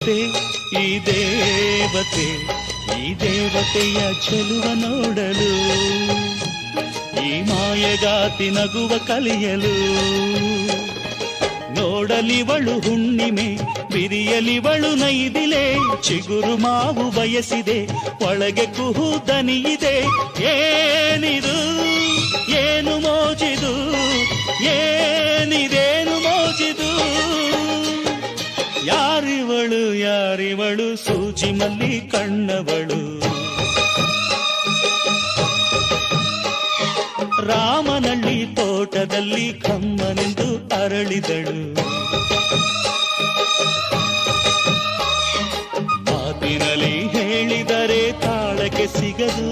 ಈ ದೇವತೆ ಈ ದೇವತೆಯ ಚೆಲುವ ನೋಡಲು, ಈ ಮಾಯಗಾತಿ ನಗುವ ಕಲಿಯಲು. ನೋಡಲಿವಳು ಹುಣ್ಣಿಮೆ, ಬಿರಿಯಲಿವಳು ನೈದಿಲೆ, ಚಿಗುರು ಮಾವು ಬಯಸಿದೆ, ಒಳಗೆ ಕುಹು ದನಿಯಿದೆ. ಏನಿದು ಏನು ಮೋಜಿದು, ಏನಿದೇನು ಮೋಜಿದು. ಯಾರಿವಳು ಯಾರಿವಳು, ಸೂಜಿ ಮಲ್ಲಿ ಕಣ್ಣವಳು. ರಾಮನಳ್ಳಿ ತೋಟದಲ್ಲಿ ಕಮ್ಮನೆಂದು ಅರಳಿದಳು. ಮಾತಿನಲ್ಲಿ ಹೇಳಿದರೆ ತಾಳಕ್ಕೆ ಸಿಗದು.